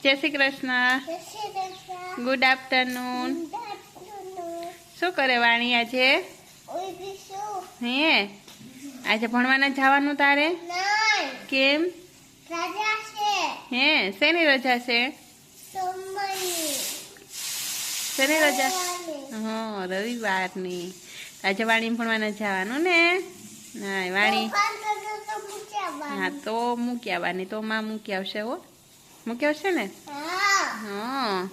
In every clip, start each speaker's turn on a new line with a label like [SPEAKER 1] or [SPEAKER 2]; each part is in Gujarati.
[SPEAKER 1] જય શ્રી કૃષ્ણ. Good afternoon. શું કરે વાણી આજે? હે આજે ભણવાના જવાનું તારે? કેમ? હે શેની રજા છે? શેની રજા? હા રવિવારની. આજે વાણી ભણવાના જવાનું ને? હા વાણી હા તો મૂકી આવવાની. તો માં મૂકી આવશે. હો મૂકી આવશે ને? હા.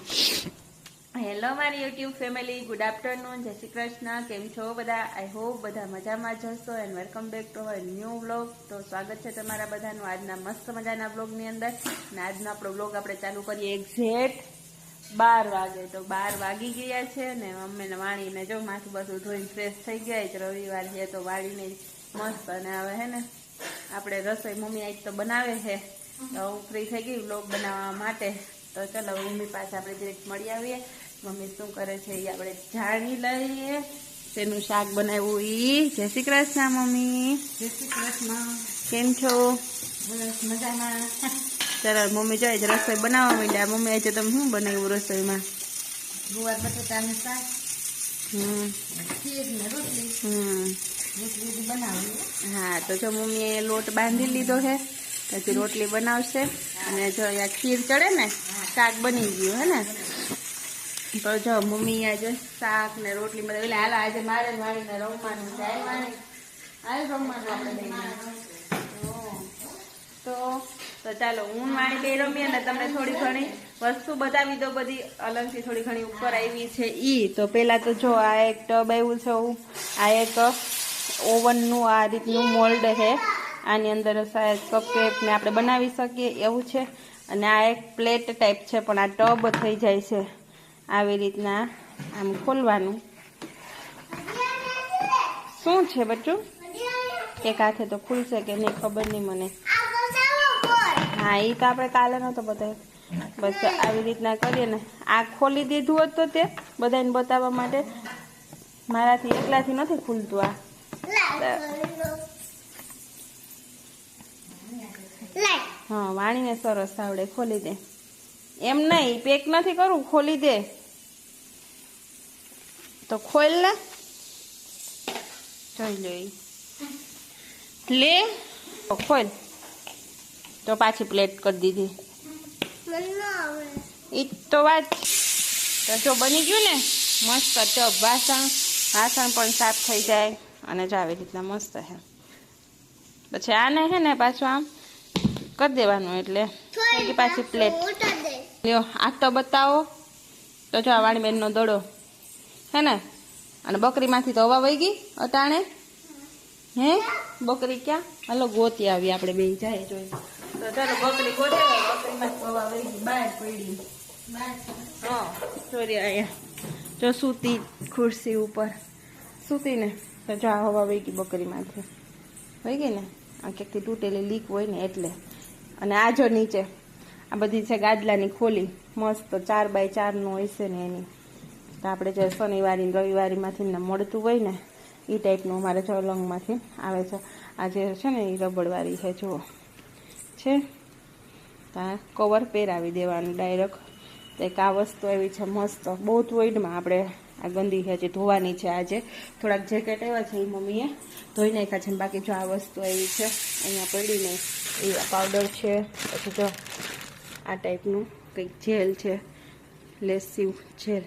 [SPEAKER 1] હેલો મારી યુટ્યુબ ફેમિલી, ગુડ આફ્ટરનૂન, જય શ્રી કૃષ્ણ. કેમ છો બધા? આઈ હોપ બધા મજામાં જ હશો and welcome back to our new vlog. તો સ્વાગત છે તમારા બધાનું આજના મસ્ત મજાના વ્લોગની અંદર. અને આજનો આપણો વ્લોગ આપણે ચાલુ કરીએ એક્ઝેક્ટ 12 વાગે. તો 12 વાગી ગયા છે ને મમ્મીને વાણીને જો માથું બધું ધોઈને ફ્રેશ થઈ ગયા છે. રવિવાર છે તો વાળીને મસ્ત. અને હવે હે ને આપણે રસોઈ મમ્મી આજ તો બનાવે છે તો હું ફ્રી થઈ ગઈ વ્લોગ બનાવવા માટે. તો ચલો મમ્મી પાસે આપણે direct મળી આવીએ. મમ્મી શું કરે છે એ આપણે જાણી લઈએ. તેનું શાક બનાવ્યું ઈ. જય શ્રી કૃષ્ણ મમ્મી.
[SPEAKER 2] જય શ્રી કૃષ્ણ.
[SPEAKER 1] કેમ છો?
[SPEAKER 2] બસ મજામાં.
[SPEAKER 1] ચાલો મમ્મી જો આજે રસોઈ બનાવવા માંડ્યા. મમ્મી આજે તમે શું બનાવ્યું રસોઈમાં?
[SPEAKER 2] ગુવાર બટાટાનું શાક, ખીર ને રોટલી. રોટલી બનાવી.
[SPEAKER 1] હા તો જો મમ્મીએ લોટ બાંધી લીધો છે. પછી રોટલી બનાવશે. અને જો અહીંયા ખીર ચડે ને શાક બની ગયું હે ને. તો જો મમ્મી આજે શાક ને રોટલી બધા. એટલે હાલ આજે મારે વાળીને રમવાનું છે. હાલ રમવાનું આપણે તો ચાલો હું વાણી બે રમીએ ને તમને થોડી ઘણી વસ્તુ બતાવી દો. બધી અલગથી થોડી ઘણી ઉપર આવી છે ઈ. તો પેલા તો જો આ એક ટબ આવ્યું છે. આ એક ઓવનનું આ રીતનું મોલ્ડ છે. આની અંદર શાયદ કપકેક ને આપણે બનાવી શકીએ એવું છે. અને આ એક પ્લેટ ટાઈપ છે પણ આ ટબ થઈ જાય છે આવી રીતના. આમ ખોલવાનું. શું છે બચ્ચું? એક હાથે તો ખુલશે કે નહીં ખબર નહીં મને. હા એ તો આપણે કાલે નહોતો બતાવ્યો. બસ આવી રીતના કરીએ ને. આ ખોલી દીધું હોત તો તે બધાને બતાવવા માટે. મારાથી એકલાથી નથી ખુલતું આ. હા વાણીને સરસ આવડે. ખોલી દે. એમ નહીં પેક નથી કરવું, ખોલી દે તો ખોલ ને. જોઈ લે લે ખોલ. તો પાછી પ્લેટ કરી દીધી. ઈ તો વાત. તો જો બની ગયું ને મસ્ત ટબ. વાસણ પણ સાફ થઈ જાય. અને જો આવી રીતના મસ્ત છે. પછી આને છે ને પાછું આમ કરી દેવાનું એટલે થઈ ગઈ પાછી પ્લેટ. લ્યો આ તો બતાવો. તો જો આ વાણીબેનનો દડો હે ને. અને બકરીમાંથી તો હવા વહી ગઈ અટાણે. હે બકરી ક્યાં? હાલો ગોતી આવી આપણે બે જાય જોઈ. તો ચાલો બકરી ગોતે. બકરીમાં હવા વહી ગઈ બહાર પડી. હા સોરી અહીંયા જો સૂતી ખુરશી ઉપર સૂતી ને. તો જો આ હવા વહી ગઈ બકરીમાંથી. વહી ગઈ ને. આ ક્યાંકથી તૂટેલી લીક હોય ને એટલે. અને આ જો નીચે આ બધી છે ગાદલાની ખોલી મસ્ત 4x4 હોય છે ને એની. તો આપણે જે શનિવારી રવિવારીમાંથી ને મળતું હોય ને એ ટાઈપનું અમારે જો અલંગમાંથી આવે છે. આ જે છે ને એ રબડવાળી છે જુઓ છે. તો આ કવર પહેરાવી દેવાનું ડાયરેક્ટ. એક આ વસ્તુ એવી છે મસ્ત. બહુ થોઈડમાં આપણે આ ગંદી છે જે ધોવાની છે. આજે થોડાક જેકેટ એવા છે એ મમ્મીએ ધોઈ નાખ્યા છે. બાકી જો આ વસ્તુ એવી છે અહીંયા પડીને એ પાવડર છે. પછી જો આ ટાઈપનું કંઈક જેલ છે, લેસિવ જેલ.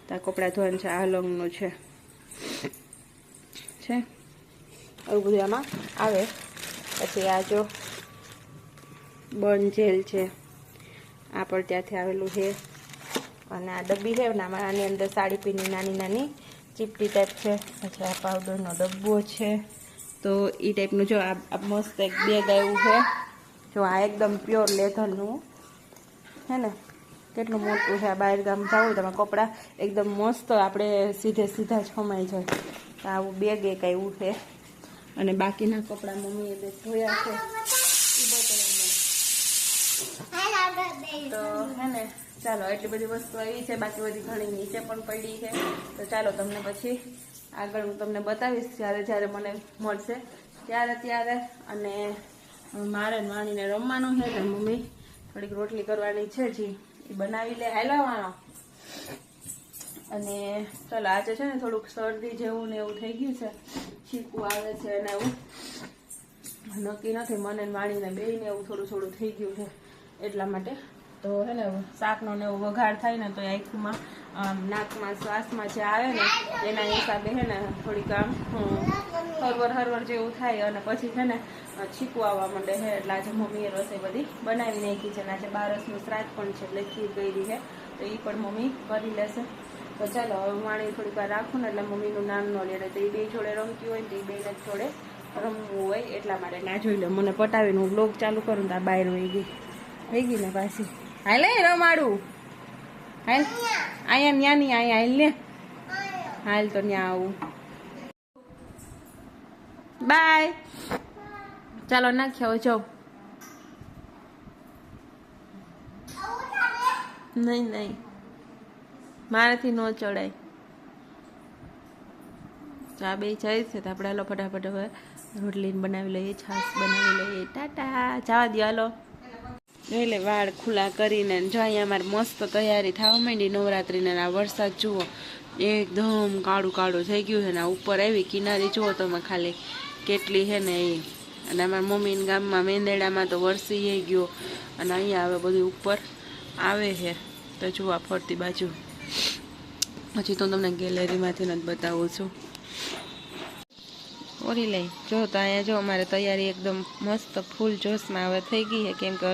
[SPEAKER 1] તો આ કપડાં ધોવાનું છે. આ અલંગનું છે એવું બધું આમાં આવે. પછી આ જો બર્ન જેલ છે. આ પણ ત્યાંથી આવેલું છે. અને આ ડબ્બી છે ને આની અંદર સાડી પીની નાની નાની ચીપટી ટાઈપ છે. પછી આ પાવડરનો ડબ્બો છે. તો એ ટાઈપનું જો આ મસ્ત એક બેગ આવ્યું છે. જો આ એકદમ પ્યોર લેધરનું હે ને. કેટલું મોટું છે. આ બહાર ગામ જવું તમે કપડાં એકદમ મસ્ત આપણે સીધા જ ખમાઈ જાય. તો આવું બેગ એક આવ્યું છે. અને બાકીના કપડાં મમ્મીએ બે ધોયા છે. તો હે ને ચાલો એટલી બધી વસ્તુ આવી છે. બાકી બધી ઘણી નીચે પણ પડી છે. તો ચાલો તમને પછી આગળ હું તમને બતાવીશ જ્યારે મને મળશે ત્યારે. અને મારે વાણીને રમવાનું છે તો મમ્મી થોડીક રોટલી કરવાની છે જી એ બનાવી લે હાલવાનો. અને ચાલો આજે છે ને થોડુંક શરદી જેવું ને એવું થઈ ગયું છે, છીકું આવે છે અને એવું નક્કી નથી, મને વાણીને બેયને એવું થોડું થોડું થઈ ગયું છે એટલા માટે. તો હે ને શાકનો ને એવો વઘાર થાય ને તો એ આંખમાં નાકમાં શ્વાસમાં જે આવે ને એના હિસાબે હે ને થોડીક આમ હરવર જેવું થાય અને પછી છે ને છીકું આવવા માંડે છે. એટલે આજે મમ્મીએ રસોઈ બધી બનાવી નાખી છે અને આજે બારસનું શ્રાદ્ધ પણ છે એટલે ખીર કરી છે તો એ પણ મમ્મી કરી લેશે. તો ચાલો હવે વાણી થોડીક વાર રાખું ને એટલે મમ્મીનું નામ ન લે તો એ બે જોડે રમતી હોય ને તો એ બેને જોડે રમવું હોય એટલા માટે. ના જોઈ લે મને પટાવીને હું બ્લોગ ચાલુ કરું તો આ બહાર થઈ ગઈ ને પાછી. હાલ રમાડું હાલ અહીંયા ન્યા નહીં અહીંયા હાલ ને હાલ તો ન્યા આવું. બાય ચાલો નાખ્યા જાઓ. નહીં મારાથી ન ચડાય. ચા બે જાય છે તો આપણે હાલો ફટાફટ હવે રોટલી બનાવી લઈએ, છાશ બનાવી લઈએ. ટાટા જવા દો હાલો. એટલે વાળ ખુલ્લા કરીને જો અહીંયા અમારે મસ્ત તૈયારી થવા માંડી નવરાત્રીને. આ વરસાદ જુઓ એકદમ કાળું કાળું થઈ ગયું છે ને આ ઉપર આવી કિનારી જુઓ તમે ખાલી કેટલી છે ને એ. અને અમારા મમ્મીના ગામમાં મેંદેડામાં તો વરસી ગયો અને અહીંયા હવે બધું ઉપર આવે છે. તો જુઓ ફરતી બાજુ હજી તો તમને ગેલેરીમાંથી જ બતાવું છું. ઓરી લઈ જો તો અહીંયા જો અમારે તૈયારી એકદમ મસ્ત ફૂલ જોશમાં હવે થઈ ગઈ છે કેમ કે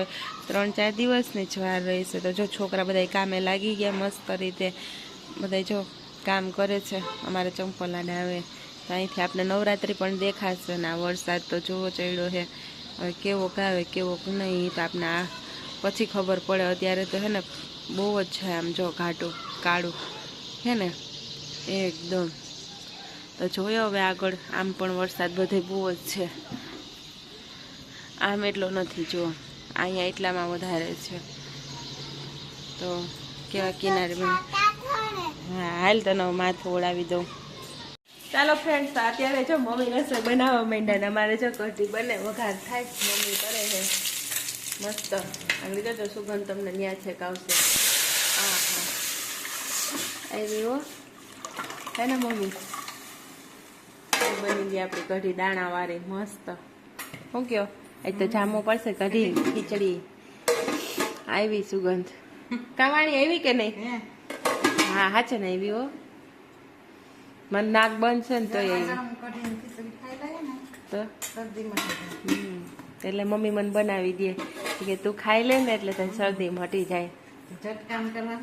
[SPEAKER 1] 3-4 દિવસની જ વાર રહેશે. તો જો છોકરા બધા કામે લાગી ગયા મસ્ત રીતે, બધા જો કામ કરે છે. અમારે ચંપલાડા આવે તો અહીંથી આપણે નવરાત્રિ પણ દેખાશે ને આ વરસાદ તો જોવો ચડ્યો છે. હવે કેવો આવે કેવો નહીં તો આપણે આ પછી ખબર પડે. અત્યારે તો હે ને બહુ જ છે આમ જો ઘાટું કાળું હે ને એકદમ. તો જોયો હવે આગળ આમ પણ વરસાદ બધે બહુ જ છે, આમ એટલો નથી જો અહીંયા એટલામાં વધારે છે. તો કેવા કિનારે હા હાલ તને માથું ઓળાવી દઉં. ચાલો ફ્રેન્ડ્સ અત્યારે જો મમ્મી રસોઈ બનાવવા માંડ્યા ને અમારે જો કઢી બને વઘાર થાય મમ્મી કરે છે મસ્ત. આગળ જજો સુગંધ તમને ન્યા છે કાવશે. હા આવી હો હે ને મમ્મી બની ગઈ આપણી કઢી દાણા વાળી મસ્ત. શું કયો આજ તો જામો પડશે કઢી ખીચડી આવી સુગંધ. કાવાણી આવી કે નહીં? હા હા છે ને આવી હો. મને નાક બંધ છે ને તો એટલે મમ્મી મને બનાવી દે કે તું ખાઈ લે ને એટલે તને શરદી મટી જાય.
[SPEAKER 2] કામ કરવા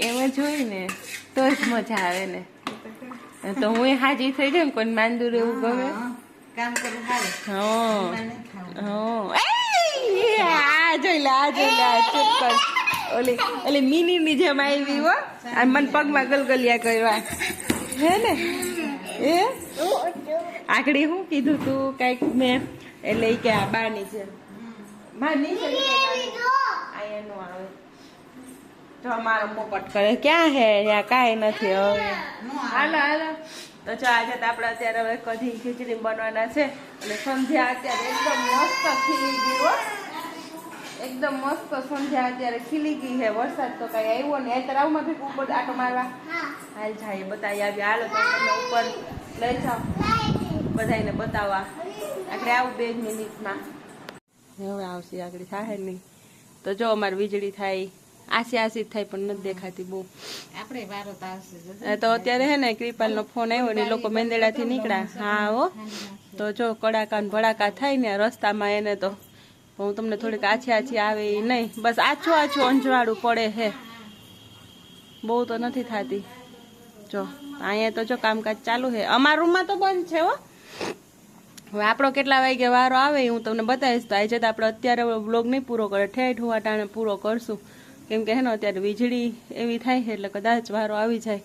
[SPEAKER 1] એમાં જોઈ ને તો જ મજા આવે ને. તો હું હાજી થઈ જાય ને કોઈ માંદુર એવું ગમે
[SPEAKER 2] કામ કરવું હાલે.
[SPEAKER 1] આ જોઈ લે ચોક્કસ ઓલી મિની ની જેમ આવી હો. અને મને પગમાં ગલગલિયા કરવા હે ને એ આકડી શું કીધું તું કઈક મેં એટલે કે આ બાની છે અહીંયા નો આવે તો અમારો પોપટ કરે ક્યાં હે ત્યાં કાંઈ નથી. હવે હાલો તો જો આજે તો આપણે અત્યારે હવે કઢી ખીચડી બનવાના છે અને સંધ્યા અત્યારે એકદમ મસ્ત ખીલી ગઈ હો. એકદમ મસ્ત સંધ્યા અત્યારે ખીલી ગઈ છે. વરસાદ તો કઈ આવ્યો ને અત્યારે આવું નથી ઉપર આટો મારવા હાલ જાય બતાવી આવી. હાલો તો તમને ઉપર લઈ જાઓ બધાને બતાવવા. આપણે આવું 2 મિનિટમાં હવે આવશે આગળ થાય નહીં. તો જો અમારે વીજળી થાય આસી થાય પણ નથી દેખાતી બહુ.
[SPEAKER 2] આપણે વારો તો આવશે
[SPEAKER 1] તો અત્યારે હે ને કૃપાલનો ફોન આવ્યો ને લોકો મેંદેડાથી નીકળ્યા. હા હો તો જો કડાકા ને ભડાકા થાય ને રસ્તામાં એને તો હું તમને થોડીક આછી આવે નહીં બસ આછું અંજવાળું પડે હે, બહુ તો નથી થતી. જો અહીંયા તો જો કામકાજ ચાલુ છે. અમારા રૂમમાં તો બંધ છે હો. હવે આપણો કેટલા વાગે વારો આવે હું તમને બતાવીશ. તો આજે તો આપણે અત્યારે વ્લોગ નહીં પૂરો કરે, ઠેઠ હોવા ટાણે પૂરો કરશું કેમ કે હે ને અત્યારે વીજળી એવી થાય છે એટલે કદાચ વારો આવી જાય.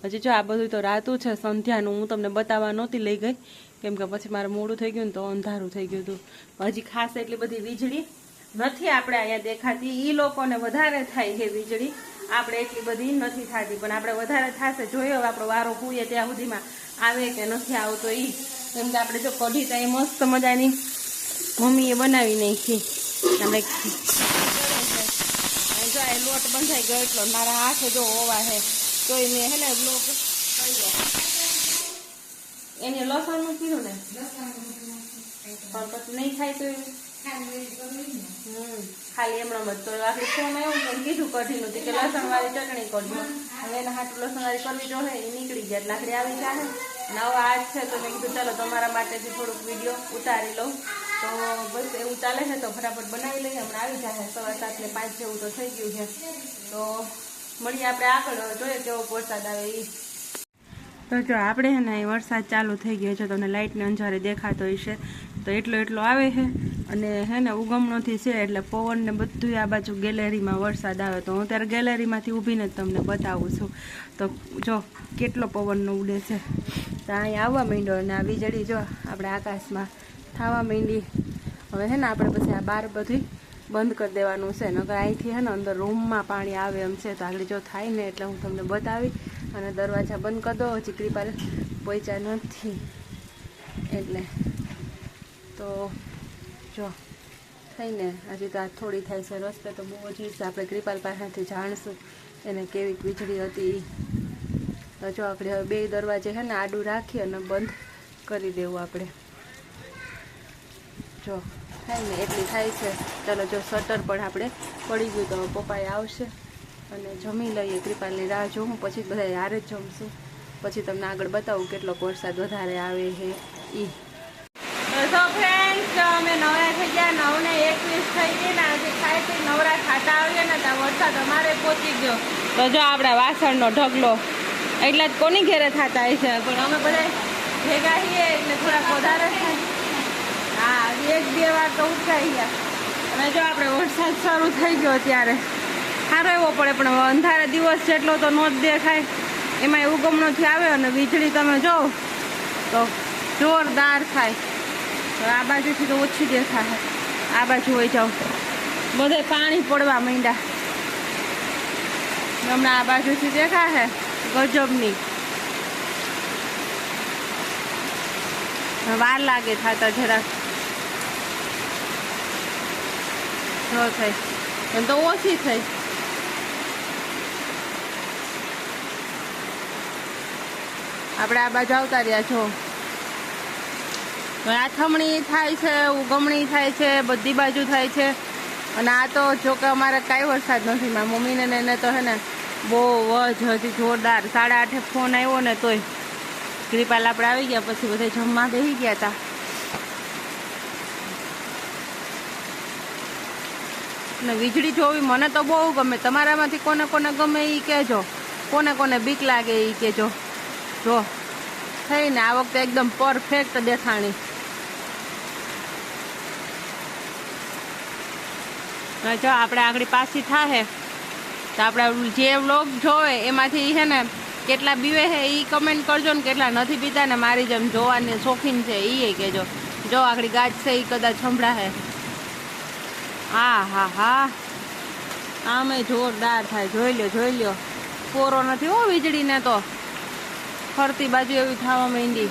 [SPEAKER 1] હજી જો આ બધું તો રાતું છે સંધ્યાનું હું તમને બતાવવા નહોતી લઈ ગઈ કેમ કે પછી મારે મોડું થઈ ગયું ને તો અંધારું થઈ ગયું હતું. હજી ખાસ એટલી બધી વીજળી નથી આપણે અહીંયા દેખાતી. ઈ લોકોને વધારે થાય છે વીજળી, આપણે એટલી બધી નથી થતી, પણ આપણે વધારે થશે. જોઈએ હવે આપણો વારો પૂએ ત્યાં સુધીમાં આવે કે નથી આવતો ઈ. કેમ કે આપણે જો કઢી તો એ મસ્ત મજાની મમ્મીએ બનાવી નાખી. આપણે જો એ લોટ બંધાઈ ગયો એટલો મારા હાથે જો ઓવા છે તોય મેં હે ને લોટ કર્યો. એને લસણનું કીધું ને પણ પછી નહીં થાય તો ખાલી એમણાં તો આખી ફોન એવું પણ કીધું કઢીનું કે લસણ વાળી ચટણી કરજો. હવે એના હાથ લસણ વાળી કરવી જો એ નીકળી જાય લાકડી આવી જાય ને. નવા આજ છે તો મેં કીધું ચાલો તમારા માટેથી થોડુંક વિડીયો ઉતારી લઉં. તો બસ એવું ચાલે છે તો ફટાફટ બનાવી લઈએ. હમણાં આવી જાય 7:15 ને 5 જેવું તો થઈ ગયું છે. તો મળીએ આપણે આગળ, જોઈએ કેવો વરસાદ આવે એ. તો જો આપણે હે ને વરસાદ ચાલુ થઈ ગયો છે, તમને લાઇટને અંજારે દેખાતો હશે. તો એટલો આવે છે અને હે ને ઉગમણોથી છે એટલે પવન ને બધું આ બાજુ ગેલેરીમાં વરસાદ આવે. તો હું ત્યારે ગેલેરીમાંથી ઊભીને જ તમને બતાવું છું. તો જો કેટલો પવનનો ઉડે છે. તો અહીંયા આવવા માંડ્યો અને આ વીજળી જો આપણે આકાશમાં થવા માંડી. હવે હે ને આપણે પછી આ બાર બધું બંધ કરી દેવાનું છે. નકર અહીંથી હે ને અંદર રૂમમાં પાણી આવે એમ છે. તો આગળ જો થાય ને એટલે હું તમને બતાવી અને દરવાજા બંધ કરી દો. હજી કૃપાલ પહોંચ્યા નથી એટલે. તો જો થઈને હજી તો આ થોડી થાય છે. રસ્તે તો બહુ જ છે. આપણે કૃપાલ પાસેથી જાણશું એને કેવી વીજળી હતી. તો જો આપણે હવે 2 દરવાજે છે ને આડું રાખી અને બંધ કરી દેવું આપણે. જો થાય ને એટલી થાય છે. ચાલો જો શટર પણ આપણે પડી ગયું તો પપ્પાએ આવશે અને જમી લઈએ. કૃપાલની રાહ જોઉં પછી બધા હારે જ જમશું. પછી તમને આગળ બતાવું કેટલો વરસાદ વધારે આવે છે ઈ. તો ફ્રેન્ડ્સ અમે નવરા થઈ ગયા. 9:21 થઈ ગઈ ને હજી ખાઈ પી નવરા ખાતા આવીએ ને ત્યાં વરસાદ અમારે પહોંચી ગયો. તો જો આપણા વાસણનો ઢગલો એટલા જ કોની ઘેરે થતા હોય છે, પણ અમે બધા ભેગા છીએ એટલે થોડાક વધારે થાય. હા 1-2 વાર તો ઉઠાઈ ગયા. અને જો આપણે વરસાદ શરૂ થઈ ગયો ત્યારે સારો એવો પડે, પણ અંધારે દિવસ જેટલો તો નો જ દેખાય. એમાં ઉગમણોથી આવે અને વીજળી તમે જો તો જોરદાર થાય. તો આ બાજુથી તો ઓછી દેખાય. આ બાજુ હોય જાવ બધે પાણી પડવા માંડ્યા. હમણાં આ બાજુથી દેખાય ગજબની. વાર લાગે થતા જરાક જો થઈ પણ તો ઓછી થઈ. આપણે આ બાજુ આવતા રહ્યા છો. આથમણી થાય છે, ઉગમણી થાય છે, બધી બાજુ થાય છે. અને આ તો જોકે અમારે કાંઈ વરસાદ નથી. મારા મમ્મીને ને એને તો હે ને બહુ જ હજી જોરદાર. 8:30 ફોન આવ્યો ને તોય કૃપાલ આપણે આવી ગયા. પછી બધા જમવા બેસી ગયા હતા. ને વીજળી જોવી મને તો બહુ ગમે. તમારામાંથી કોને કોને ગમે એ કહેજો. કોને કોને બીક લાગે એ કહેજો. જો થઈને આ વખતે એકદમ પરફેક્ટ દેખાણી. જો આપણે આગળ પાછી થાય તો આપણે જે વ્લોગ જોવે એમાંથી છે ને કેટલા બીવે છે એ કમેન્ટ કરજો ને કેટલા નથી પીતા ને મારી જેમ જોવાની શોખીન છે એ કહેજો. જો આગળ ગાજ છે એ કદાચ સંભળાશે. હા આમે જોરદાર થાય. જોઈ લ્યો પોરો નથી હો વીજળીને તો ફરતી બાજુ એવી થવા માંડી.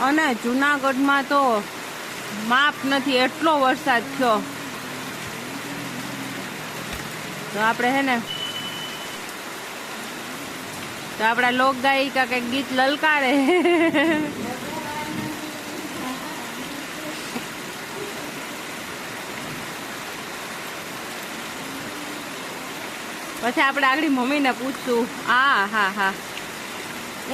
[SPEAKER 1] અને જુનાગઢમાં તો માપ નથી એટલો વરસાદ થયો. તો આપણે હે ને તો આપણા લોકગાયિકા કંઈક ગીત લલકારે. પછી આપણે આગળ મમ્મીને પૂછશું. હા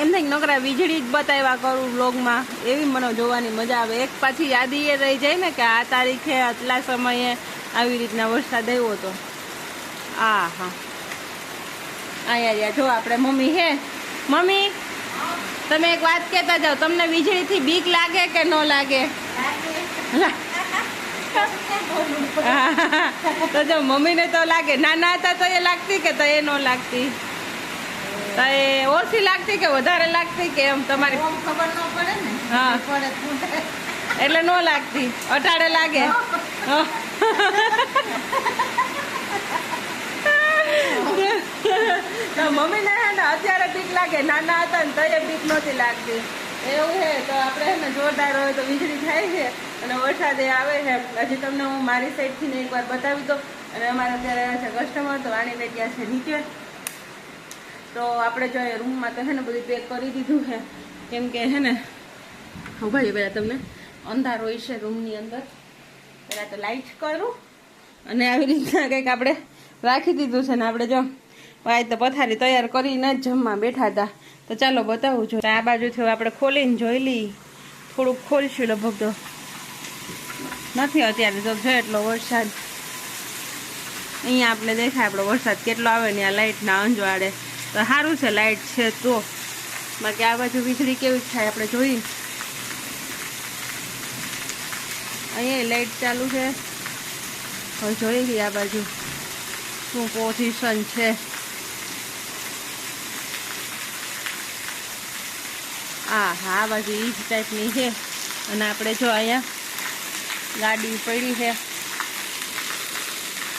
[SPEAKER 1] એમ થાય નકરા વીજળી જ બતાવ્યા કરું વ્લોગમાં. એવી મને જોવાની મજા આવે. એક પાછી યાદી એ રહી જાય ને કે આ તારીખે આટલા સમયે આવી રીતના વરસાદ આવ્યો હતો. હા અહીંયા જો આપણે મમ્મી હે. મમ્મી તમે એક વાત કહેતા જાઓ. તમને વીજળીથી બીક લાગે કે ન લાગે? તો જો મમ્મીને તો લાગે. નાના હતા તો એ લાગતી કે તો એ ન લાગતી? તો એ ઓછી લાગતી કે વધારે લાગતી કે એમ તમારી
[SPEAKER 2] ખબર ન પડે ને.
[SPEAKER 1] હા એટલે ન લાગતી. અટાડે લાગે. તો મમ્મીને હે ને અત્યારે બીક લાગે, નાના હતા ને તો એ બીક નહોતી લાગતી. એવું છે તો આપણે હે ને જોરદાર હોય તો વીજળી થાય છે અને વરસાદ એ આવે છે. હજી તમને હું મારી સાઈડથી ને એકવાર બતાવી દઉં. અને અમારે અત્યારે છે કસ્ટમર, તો વાણી ગયા છે નીચે. તો આપણે જો રૂમમાં તો હે ને બધું પેક કરી દીધું છે, કેમ કે હે ને ભાઈ પહેલાં તમને અંધાર હોય છે રૂમની અંદર. પહેલાં તો લાઇટ કરું અને આવી રીતના કંઈક આપણે રાખી દીધું છે ને આપણે જો વાય તો પથારી તૈયાર કરીને જ જમવા બેઠા હતા. તો ચાલો બતાવું છું. આ બાજુથી આપણે ખોલીને જોઈ લઈ, થોડુંક ખોલશું. લગભગ તો નથી અત્યારે તો છે એટલો વરસાદ. અહીંયા આપણે દેખાય આપણો વરસાદ કેટલો આવે ને આ લાઇટના અંજવાળે. તો સારું છે લાઇટ છે તો, બાકી આ બાજુ વીજળી કેવી થાય આપણે જોઈએ. અહીંયા લાઇટ ચાલુ છે. હવે જોઈ લઈએ આ બાજુ શું પોઝિશન છે. આ બાજુ એ જ ટાઈપની છે. અને આપણે જો અહીંયા ગાડી પડી છે,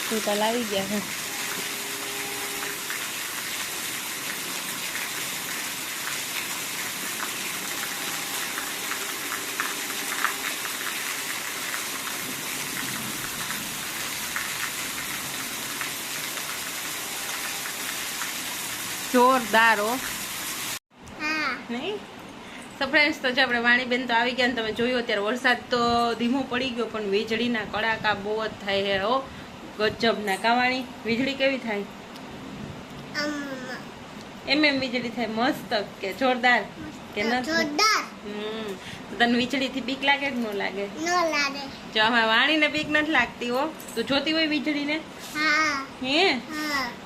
[SPEAKER 1] ટોટલ આવી ગયા છે. જોરદાર હો નહીં. તો ફ્રેન્ડ્સ તો જો આપણે વાણીબેન તો આવી ગયા ને તમે જોયું અત્યારે વરસાદ તો ધીમો પડી ગયો, પણ વીજળીના કડાકા બહુ જ થાય છે હો ગજબના. કાવાણી વીજળી કેવી થાય? એમ વીજળી થાય મસ્ત કે જોરદાર કે નથી? તને વીજળીથી બીક લાગે કે ન લાગે? જો આમાં વાણીને બીક નથી લાગતી હો. તું જોતી હોય વીજળીને? હે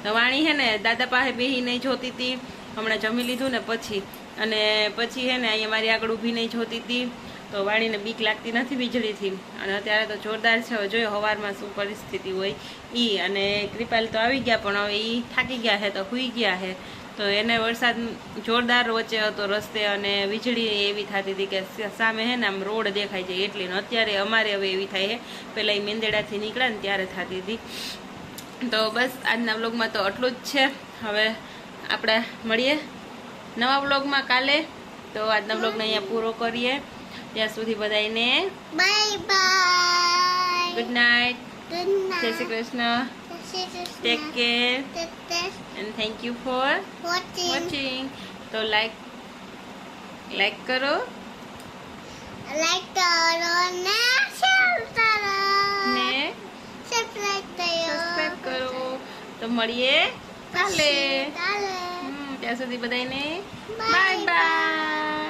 [SPEAKER 1] તો વાણી હે ને દાદા પાસે બેહી નહીં જોતી હતી, હમણાં જમી લીધું ને પછી. અને પછી હે ને અહીંયા મારી આગળ ઊભી નહીં જોતી હતી. તો વાણીને બીક લાગતી નથી વીજળીથી. અને અત્યારે તો જોરદાર છે. હવે જોયો સવારમાં શું પરિસ્થિતિ હોય ઈ. અને કૃપાલ તો આવી ગયા, પણ હવે ઈ થાકી ગયા છે તો સૂઈ ગયા છે. તો એને વરસાદ જોરદાર વચ્ચે હતો રસ્તે, અને વીજળી એવી થતી હતી કે સામે હે ને આમ રોડ દેખાય છે એટલી. ને અત્યારે અમારે હવે એવી થાય છે, પહેલાં એ મેંદેડાથી નીકળ્યા ને ત્યારે થતી હતી. તો બસ આજના વ્લોગમાં તો આટલું જ છે. હવે આપણે મળીએ નવા વ્લોગમાં કાલે. તો આજના વ્લોગને અહીંયા પૂરો કરીએ. ત્યાં સુધી બધાને બાય બાય, ગુડ નાઇટ, જય Shri Krishna, take care and thank you for watching. તો લાઈક કરો ને સબસ્ક્રાઇબ કરો. તો મળીએ કાલે. ત્યાં સુધી બધાને બાય બાય.